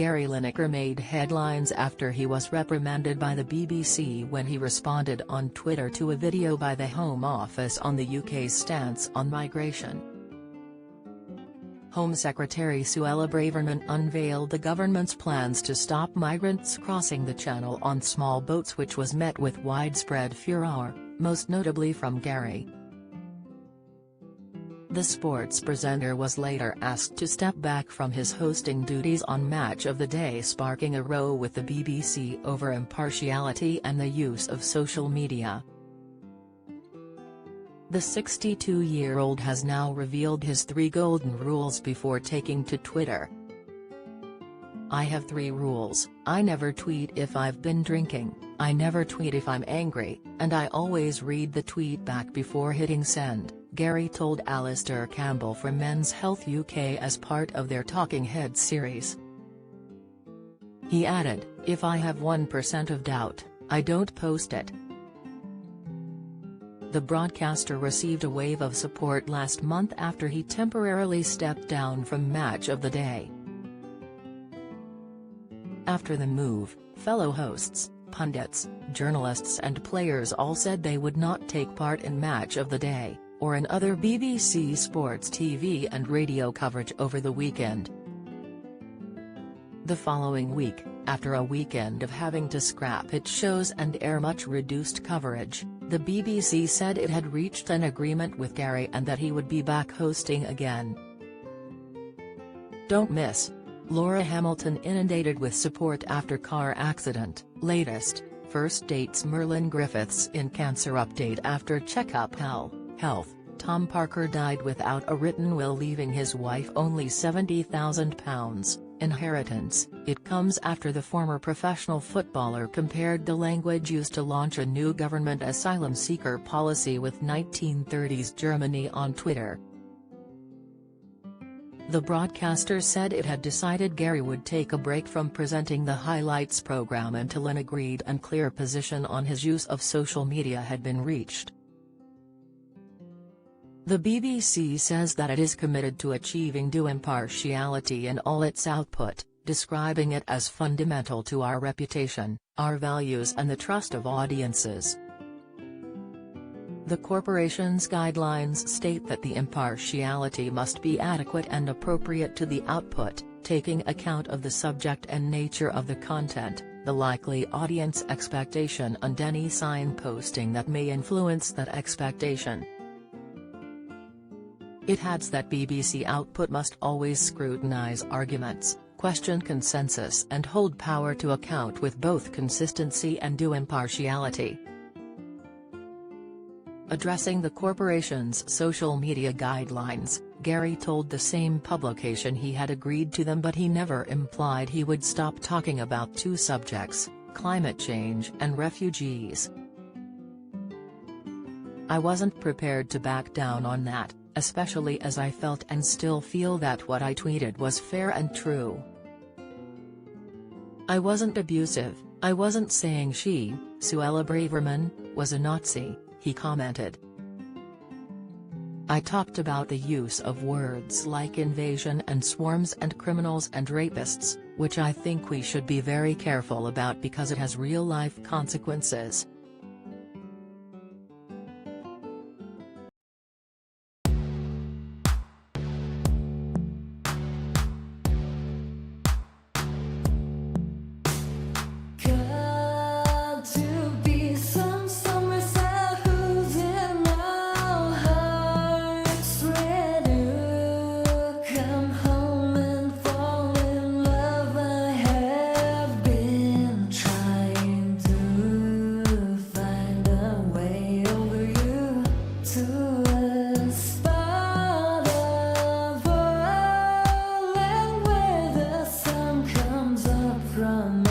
Gary Lineker made headlines after he was reprimanded by the BBC when he responded on Twitter to a video by the Home Office on the UK's stance on migration. Home Secretary Suella Braverman unveiled the government's plans to stop migrants crossing the Channel on small boats, which was met with widespread furore, most notably from Gary. The sports presenter was later asked to step back from his hosting duties on Match of the Day, sparking a row with the BBC over impartiality and the use of social media. The 62-year-old has now revealed his 3 golden rules before taking to Twitter. "I have 3 rules: I never tweet if I've been drinking, I never tweet if I'm angry, and I always read the tweet back before hitting send," Gary told Alistair Campbell from Men's Health UK as part of their Talking Heads series. He added, "If I have 1% of doubt, I don't post it." The broadcaster received a wave of support last month after he temporarily stepped down from Match of the Day. After the move, fellow hosts, pundits, journalists and players all said they would not take part in Match of the Day, or in other BBC Sports TV and radio coverage over the weekend. The following week, after a weekend of having to scrap its shows and air much reduced coverage, the BBC said it had reached an agreement with Gary and that he would be back hosting again. Don't miss: Laura Hamilton inundated with support after car accident, latest, first dates Merlin Griffiths in cancer update after checkup health, Tom Parker died without a written will leaving his wife only £70,000, inheritance, it comes after the former professional footballer compared the language used to launch a new government asylum seeker policy with 1930s Germany on Twitter. The broadcaster said it had decided Gary would take a break from presenting the highlights program until an agreed and clear position on his use of social media had been reached. The BBC says that it is committed to achieving due impartiality in all its output, describing it as fundamental to our reputation, our values and the trust of audiences. The corporation's guidelines state that the impartiality must be adequate and appropriate to the output, taking account of the subject and nature of the content, the likely audience expectation and any signposting that may influence that expectation. It adds that BBC output must always scrutinise arguments, question consensus and hold power to account with both consistency and due impartiality. Addressing the corporation's social media guidelines, Gary told the same publication he had agreed to them, but he never implied he would stop talking about 2 subjects, climate change and refugees. "I wasn't prepared to back down on that, especially as I felt and still feel that what I tweeted was fair and true. I wasn't abusive, I wasn't saying Suella Braverman, was a Nazi," he commented. "I talked about the use of words like invasion and swarms and criminals and rapists, which I think we should be very careful about because it has real-life consequences." From